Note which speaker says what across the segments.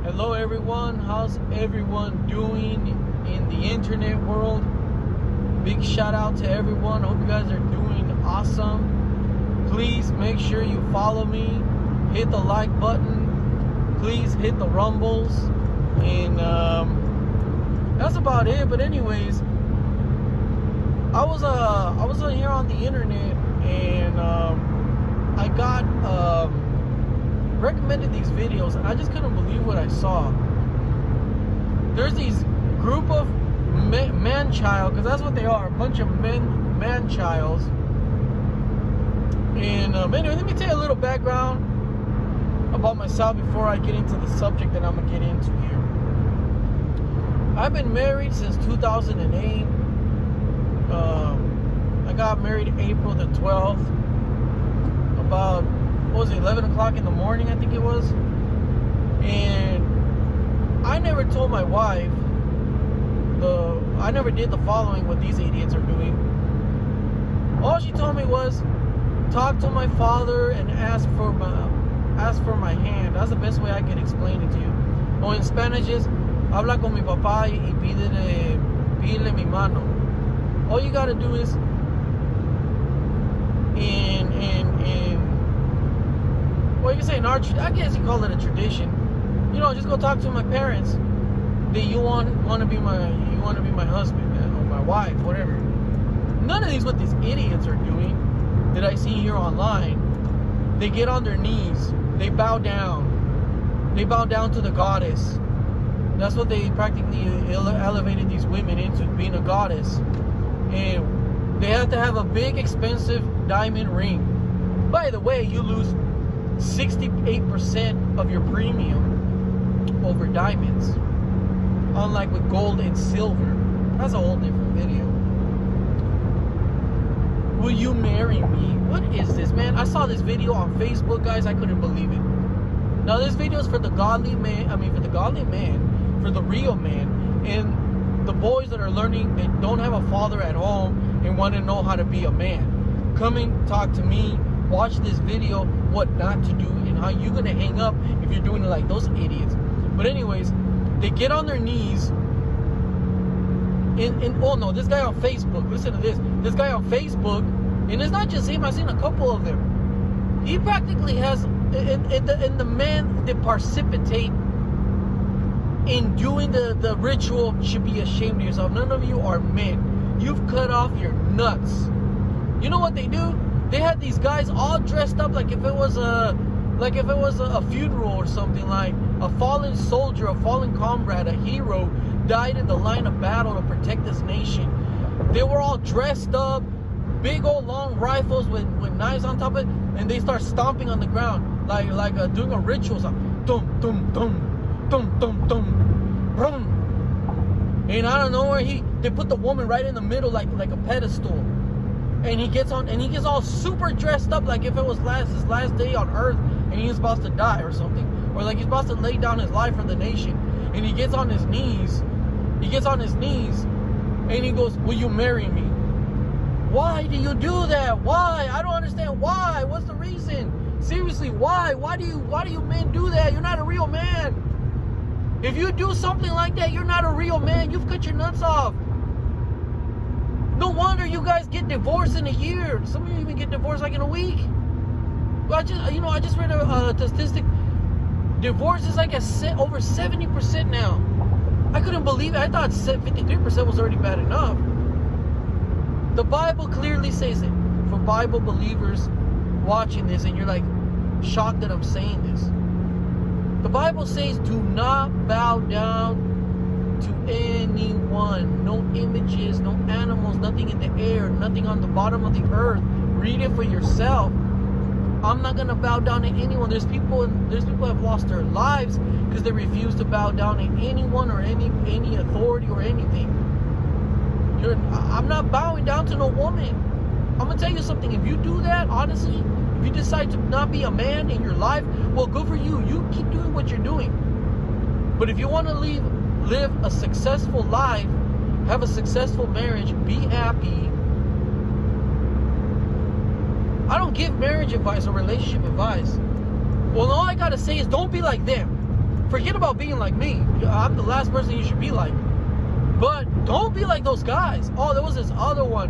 Speaker 1: Hello everyone, how's everyone doing in the internet world? Big shout out to everyone. Hope you guys are doing awesome. Please make sure you follow me, hit the like button, please hit the rumbles, and that's about it. But anyways, I was on here on the internet, and I got recommended these videos, and I just couldn't believe what I saw. There's these group of man-child, because that's what they are, a bunch of man-childs. And anyway, let me tell you a little background about myself before I get into the subject that I'm gonna get into here. I've been married since 2008. I got married April the 12th, about, what was it, 11 o'clock in the morning, I think it was. And I never told my wife, I never did the following, what these idiots are doing. All she told me was, talk to my father and ask for my hand. That's the best way I can explain it to you. Or in Spanish is, habla con mi papá y pídele mi mano. All you gotta do is, well, you can say I guess you call it a tradition. You know, just go talk to my parents that you want to be my husband or my wife, whatever. None of these what these idiots are doing that I see here online. They get on their knees, they bow down to the goddess. That's what they practically elevated these women into, being a goddess. And they have to have a big expensive diamond ring. By the way, you lose 68% of your premium over diamonds, unlike with gold and silver. That's a whole different video. Will you marry me? What is this, man? I saw this video on Facebook, guys. I couldn't believe it. Now this video is for the godly man, for the real man, and the boys that are learning, that don't have a father at home and want to know how to be a man. Come and talk to me, watch this video, what not to do, and how you're going to hang up if you're doing it like those idiots. But anyways, they get on their knees, oh no, this guy on Facebook, listen to this guy on Facebook, and it's not just him, I've seen a couple of them. He practically has, and the men that precipitate in doing the ritual should be ashamed of yourself. None of you are men. You've cut off your nuts. You know what they do? They had these guys all dressed up like if it was a funeral or something, like a fallen soldier, a fallen comrade, a hero died in the line of battle to protect this nation. They were all dressed up, big old long rifles with knives on top of it, and they start stomping on the ground like doing a ritual song. Dum dum dum dum dum dum brum. And I don't know where they put the woman right in the middle like a pedestal. And he gets all super dressed up like if it was his last day on earth and he's about to die or something. Or like he's about to lay down his life for the nation. And he gets on his knees. And he goes, will you marry me? Why do you do that? Why? I don't understand why. What's the reason? Seriously, why? Why do you men do that? You're not a real man. If you do something like that, you're not a real man. You've cut your nuts off. No wonder you guys get divorced in a year. Some of you even get divorced like in a week. I just read a statistic. Divorce is like over 70% now. I couldn't believe it. I thought 53% was already bad enough. The Bible clearly says it. For Bible believers watching this, and you're like shocked that I'm saying this. The Bible says, do not bow down to anyone. No images, no animals, nothing in the air, nothing on the bottom of the earth. Read it for yourself. I'm not gonna bow down to anyone. There's people who have lost their lives because they refuse to bow down to anyone or any authority or anything. I'm not bowing down to no woman. I'm gonna tell you something. If you do that, honestly, if you decide to not be a man in your life, well, good for you. You keep doing what you're doing. But if you want to live a successful life, have a successful marriage, be happy. I don't give marriage advice or relationship advice. Well, all I gotta say is don't be like them. forget about being like me. I'm the last person you should be like. But don't be like those guys. Oh, there was this other one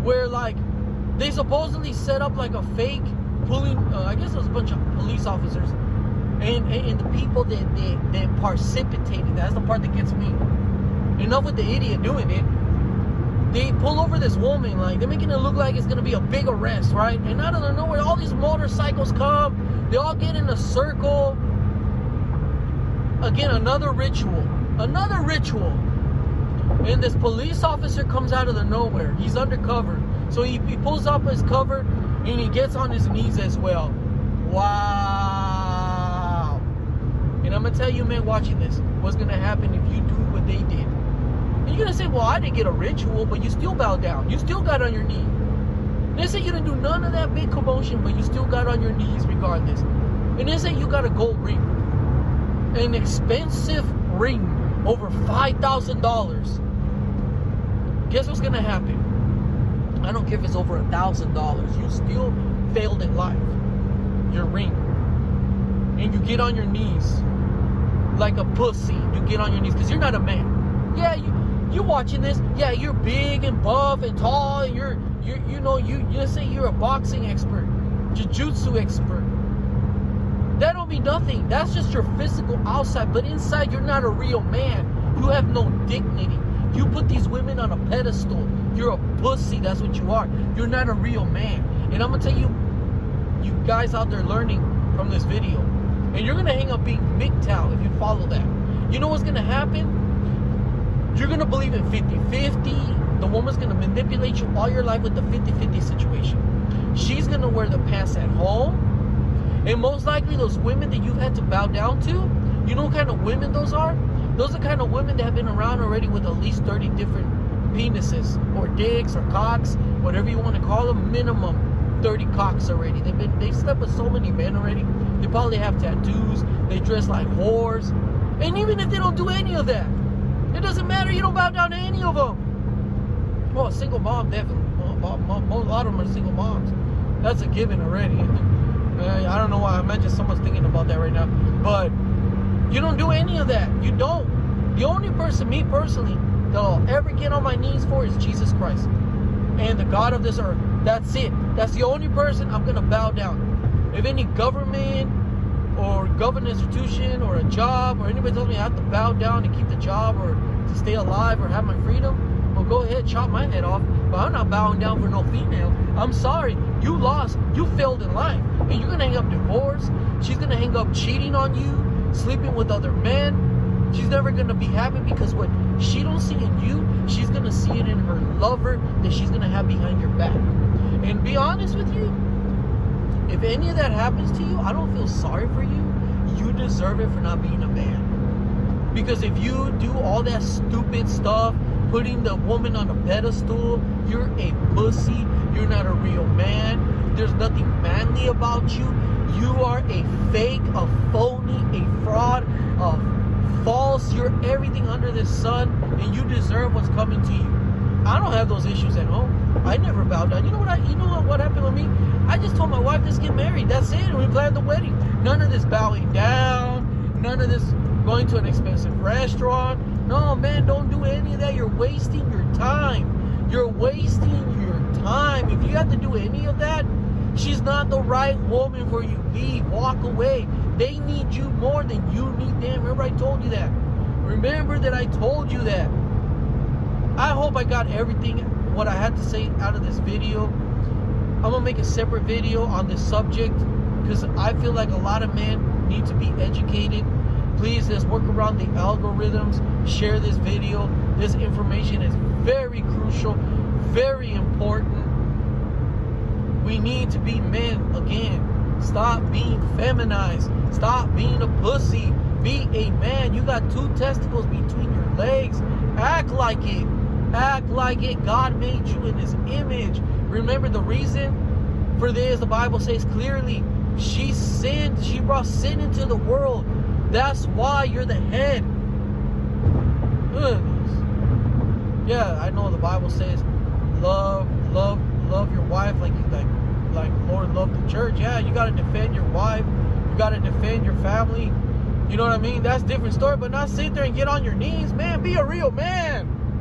Speaker 1: where like they supposedly set up like a fake pulling, I guess it was a bunch of police officers, and the people that participated, that's the part that gets me. Enough with the idiot doing it. They pull over this woman, like they're making it look like it's gonna be a big arrest, right? And out of nowhere, all these motorcycles come, they all get in a circle. Again, another ritual. And this police officer comes out of the nowhere. He's undercover. So he pulls up his cover and he gets on his knees as well. Wow. And I'm going to tell you, man, watching this, what's going to happen if you do what they did. And you're going to say, well, I didn't get a ritual, but you still bowed down. You still got on your knee. And they say you didn't do none of that big commotion, but you still got on your knees regardless. And they say you got a gold ring. An expensive ring. Over $5,000. Guess what's gonna happen? I don't care if it's over $1,000. You still failed in life. Your ring. And you get on your knees like a pussy. You get on your knees because you're not a man. Yeah, you watching this. Yeah, you're big and buff and tall, and you just say you're a boxing expert, jiu-jitsu expert. That don't mean nothing. That's just your physical outside. But inside, you're not a real man. You have no dignity. You put these women on a pedestal. You're a pussy. That's what you are. You're not a real man. And I'm going to tell you, you guys out there learning from this video, and you're going to hang up being MGTOW if you follow that. You know what's going to happen? You're going to believe in 50-50. The woman's going to manipulate you all your life with the 50-50 situation. She's going to wear the pants at home. And most likely those women that you've had to bow down to, you know what kind of women those are? Those are the kind of women that have been around already with at least 30 different penises or dicks or cocks, whatever you want to call them, minimum 30 cocks already. They've slept with so many men already. They probably have tattoos. They dress like whores. And even if they don't do any of that, it doesn't matter. You don't bow down to any of them. Well, a single mom, definitely. A lot of them are single moms. That's a given already. I don't know why. I imagine someone's thinking about that right now. But you don't do any of that. You don't. The only person, me personally, that I'll ever get on my knees for is Jesus Christ and the God of this earth. That's it. That's the only person I'm going to bow down. If any government or government institution or a job or anybody tells me I have to bow down to keep the job or to stay alive or have my freedom, well, go ahead, chop my head off. But I'm not bowing down for no female. I'm sorry. You lost. You failed in life. And you're going to hang up divorce. She's going to hang up cheating on you, sleeping with other men. She's never going to be happy because what she don't see in you, she's going to see it in her lover that she's going to have behind your back. And be honest with you, if any of that happens to you, I don't feel sorry for you. You deserve it for not being a man. Because if you do all that stupid stuff, putting the woman on a pedestal, you're a pussy. You're not a real man. There's nothing manly about you. You are a fake, a phony, a fraud, a false. You're everything under the sun, and you deserve what's coming to you. I don't have those issues at home. I never bowed down. You know what happened with me? I just told my wife, let's get married. That's it. And we planned the wedding. None of this bowing down. None of this going to an expensive restaurant. No, man, don't do any of that. You're wasting your time. You're wasting your time. If you have to do any of that, she's not the right woman for you. Leave. Walk away. They need you more than you need them. Remember I told you that. Remember that I told you that. I hope I got everything what I had to say out of this video. I'm going to make a separate video on this subject because I feel like a lot of men need to be educated. Please, let's work around the algorithms. Share this video. This information is very crucial, very important. We need to be men again. Stop being feminized. Stop being a pussy. Be a man. You got 2 testicles between your legs. Act like it. Act like it. God made you in His image. Remember the reason for this, the Bible says clearly, she sinned. She brought sin into the world. That's why you're the head. Goodness. Yeah, I know the Bible says love your wife like Lord loved the church. Yeah, you got to defend your wife. You got to defend your family. You know what I mean? That's a different story. But not sit there and get on your knees, man. Be a real man.